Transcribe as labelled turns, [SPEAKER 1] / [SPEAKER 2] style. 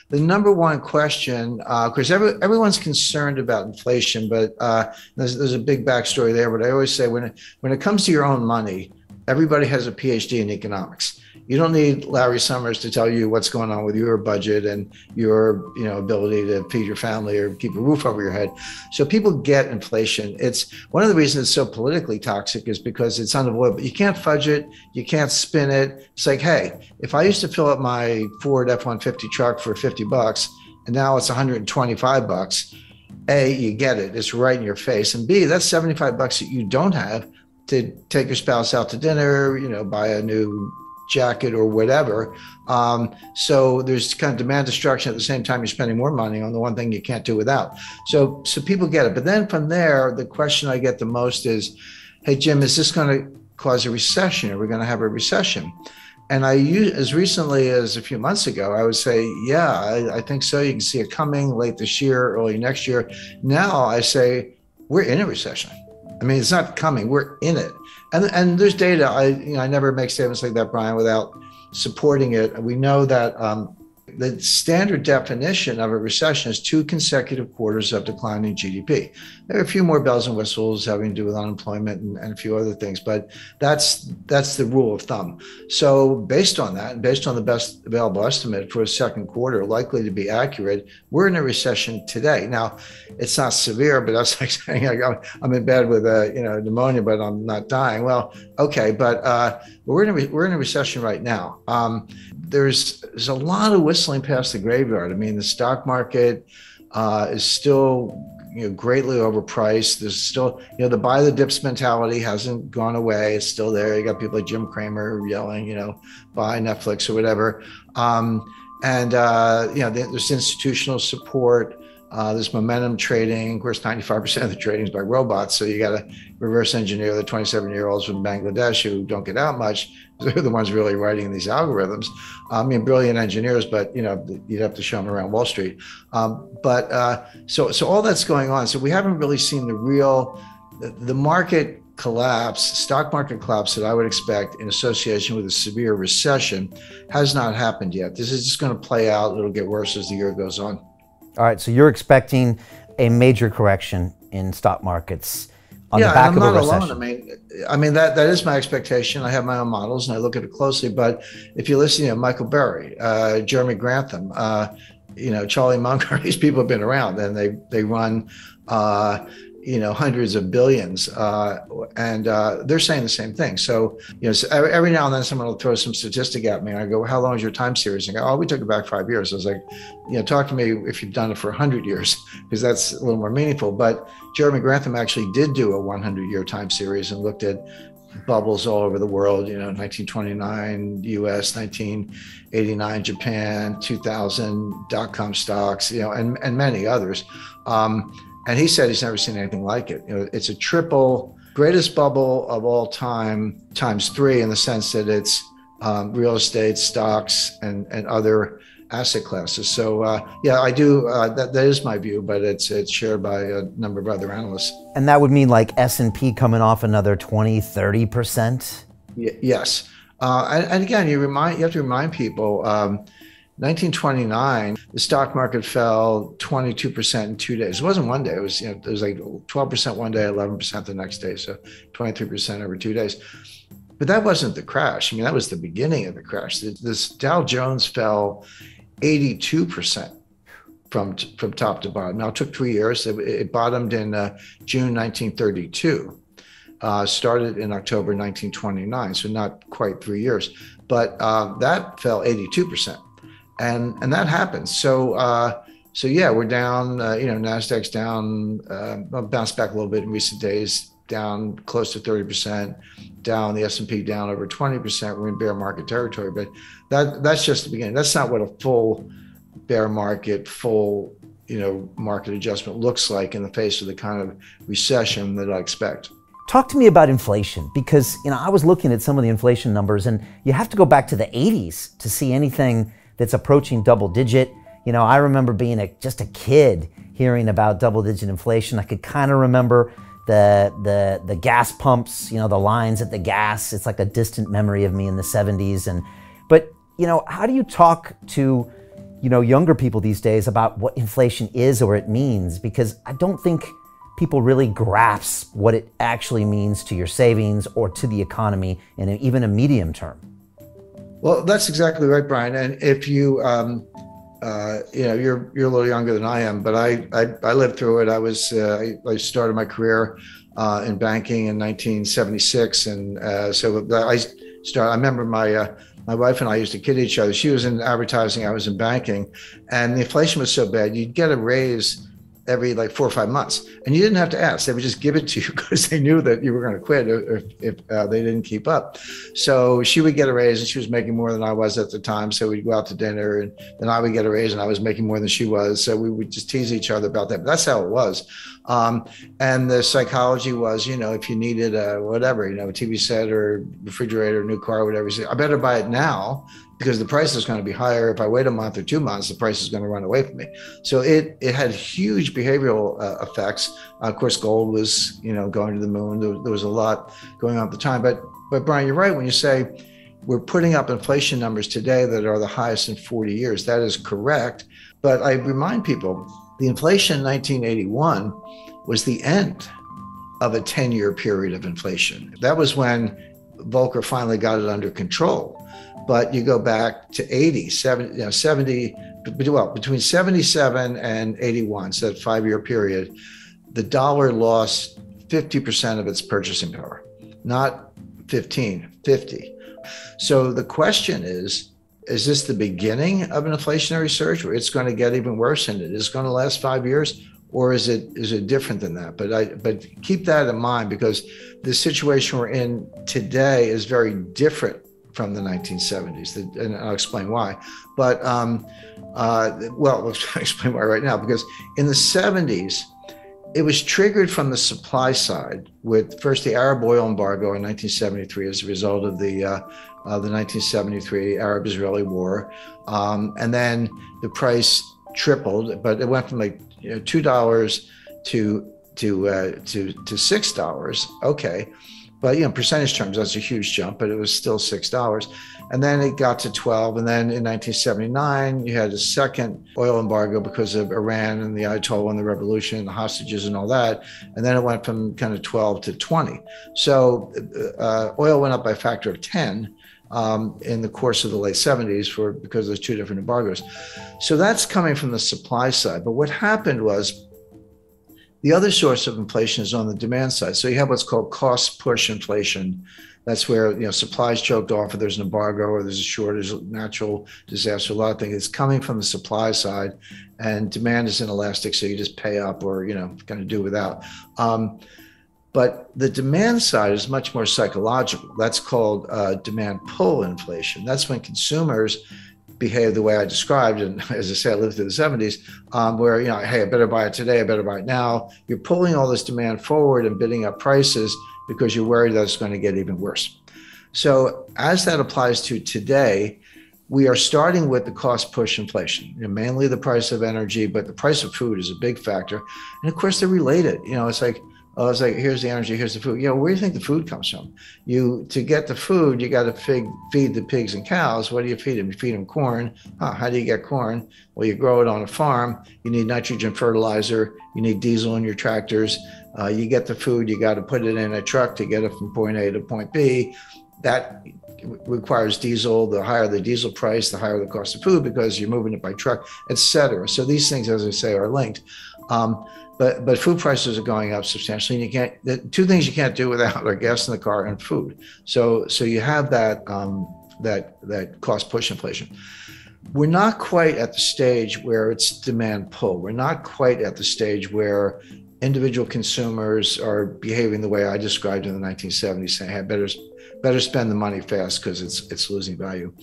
[SPEAKER 1] The number one question, because everyone's concerned about inflation, but there's a big backstory there. But I always say when it comes to your own money, everybody has a PhD in economics. You don't need Larry Summers to tell you what's going on with your budget and your ability to feed your family or keep a roof over your head. So people get inflation. It's one of the reasons it's so politically toxic is because it's unavoidable. You can't fudge it. You can't spin it. It's like, hey, if I used to fill up my Ford F-150 truck for $50 and now it's $125, A, you get it. It's right in your face. And B, that's $75 that you don't have to take your spouse out to dinner, buy a new jacket or whatever. So there's kind of demand destruction at the same time you're spending more money on the one thing you can't do without. So people get it. But then from there, the question I get the most is, hey, Jim, is this going to cause a recession? Are we going to have a recession? And as recently as a few months ago, I would say, yeah, I think so. You can see it coming late this year, early next year. Now I say, we're in a recession. I mean, it's not coming, we're in it. And there's data. I never make statements like that, Brian, without supporting it. We know that the standard definition of a recession is 2 consecutive quarters of declining GDP. There are a few more bells and whistles having to do with unemployment and a few other things, but that's the rule of thumb. So based on that, and based on the best available estimate for a second quarter, likely to be accurate, we're in a recession today. Now, it's not severe, but that's like saying I'm in bed with pneumonia, but I'm not dying. Well, okay, but we're in a recession right now. There's a lot of whistling past the graveyard. I mean, the stock market is still greatly overpriced. There's still the buy the dips mentality hasn't gone away. It's still there. You got people like Jim Cramer yelling, buy Netflix or whatever. There's institutional support. There's momentum trading. Of course, 95% of the trading is by robots. So you got to reverse engineer the 27-year-olds from Bangladesh who don't get out much. They're the ones really writing these algorithms. I mean, brilliant engineers, but you'd have to show them around Wall Street. So all that's going on. So we haven't really seen the market collapse, stock market collapse that I would expect in association with a severe recession has not happened yet. This is just going to play out. It'll get worse as the year goes on.
[SPEAKER 2] All right, so you're expecting a major correction in stock markets on the back of a recession.
[SPEAKER 1] I'm not alone. I mean that is my expectation. I have my own models and I look at it closely. But if you listen to Michael Burry, Jeremy Grantham, Charlie Munger, these people have been around and they run hundreds of billions, and they're saying the same thing. So, so every now and then someone will throw some statistic at me and I go, how long is your time series? And I go, oh, we took it back 5 years. I was like, talk to me if you've done it for 100 years, because that's a little more meaningful. But Jeremy Grantham actually did do a 100-year time series and looked at bubbles all over the world, 1929 US, 1989 Japan, 2000 dot-com stocks, and many others. And he said he's never seen anything like it. It's a triple greatest bubble of all time ×3 in the sense that it's real estate, stocks, and other asset classes. So I do. That is my view, but it's shared by a number of other analysts.
[SPEAKER 2] And that would mean like S&P coming off another 20–30%.
[SPEAKER 1] Yes. And again, you have to remind people. 1929, the stock market fell 22% in 2 days. It wasn't one day. It was like 12% one day, 11% the next day. So 23% over 2 days. But that wasn't the crash. I mean, that was the beginning of the crash. This Dow Jones fell 82% from top to bottom. Now, it took 3 years. It bottomed in June 1932. Started in October 1929, so not quite 3 years. But that fell 82%. And that happens. So yeah, we're down, NASDAQ's down, bounced back a little bit in recent days, down close to 30%, down the S&P down over 20%. We're in bear market territory, but that's just the beginning. That's not what a full bear market, market adjustment looks like in the face of the kind of recession that I expect.
[SPEAKER 2] Talk to me about inflation, because I was looking at some of the inflation numbers and you have to go back to the 80s to see anything that's approaching double digit. I remember being just a kid hearing about double digit inflation. I could kind of remember the gas pumps, the lines at the gas. It's like a distant memory of me in the 70s. But how do you talk to younger people these days about what inflation is or it means, because I don't think people really grasp what it actually means to your savings or to the economy in even a medium term.
[SPEAKER 1] Well, that's exactly right, Brian. And if you, you're a little younger than I am, but I lived through it. I started my career in banking in 1976, and I remember my wife and I used to kid each other. She was in advertising, I was in banking, and the inflation was so bad, you'd get a raise every like 4 or 5 months, and you didn't have to ask. They would just give it to you because they knew that you were going to quit if they didn't keep up. So she would get a raise, and she was making more than I was at the time. So we'd go out to dinner, and then I would get a raise, and I was making more than she was. So we would just tease each other about that. But that's how it was. And the psychology was, if you needed a TV set or refrigerator, new car, whatever, you say, I better buy it now because the price is going to be higher. If I wait a month or 2 months, the price is going to run away from me. So it had huge behavioral effects. Of course, gold was, going to the moon. There was a lot going on at the time. But Brian, you're right when you say we're putting up inflation numbers today that are the highest in 40 years. That is correct. But I remind people, the inflation in 1981 was the end of a 10-year period of inflation. That was when Volcker finally got it under control. But you go back to 70, between 77 and 81, so that 5-year period, the dollar lost 50% of its purchasing power, not 15, 50. So the question is this the beginning of an inflationary surge where it's going to get even worse and it is going to last 5 years? Or is it different than that? But keep that in mind, because the situation we're in today is very different from the 1970s, and I'll explain why. But I'll explain why right now, because in the 70s, it was triggered from the supply side with first the Arab oil embargo in 1973 as a result of the 1973 Arab-Israeli war, and then the price tripled, but it went from like $2 to $6. Okay. But percentage terms, that's a huge jump, but it was still $6. And then it got to 12. And then in 1979, you had a second oil embargo because of Iran and the Ayatollah and the revolution and the hostages and all that. And then it went from kind of 12 to 20. So oil went up by a factor of 10 in the course of the late 70s because there's two different embargoes. So that's coming from the supply side. But what happened was, the other source of inflation is on the demand side. So you have what's called cost push inflation. That's where supply's choked off, or there's an embargo, or there's a shortage, natural disaster, a lot of things. It's coming from the supply side, and demand is inelastic, so you just pay up or kind of do without. But the demand side is much more psychological. That's called demand pull inflation. That's when consumers behave the way I described, and as I say, I lived through the 70s, where hey, I better buy it today, I better buy it now. You're pulling all this demand forward and bidding up prices because you're worried that it's going to get even worse. So as that applies to today, we are starting with the cost push inflation, mainly the price of energy, but the price of food is a big factor, and of course they're related. It's like, here's the energy, here's the food. Where do you think the food comes from? To get the food, you got to feed the pigs and cows. What do you feed them? You feed them corn. How do you get corn? Well, you grow it on a farm. You need nitrogen fertilizer. You need diesel in your tractors. You get the food, you got to put it in a truck to get it from point A to point B. That requires diesel. The higher the diesel price, the higher the cost of food because you're moving it by truck, et cetera. So these things, as I say, are linked. But food prices are going up substantially, and the two things you can't do without are gas in the car and food. So you have that cost push inflation. We're not quite at the stage where it's demand pull. We're not quite at the stage where individual consumers are behaving the way I described in the 1970s, saying, "Hey, better spend the money fast because it's losing value."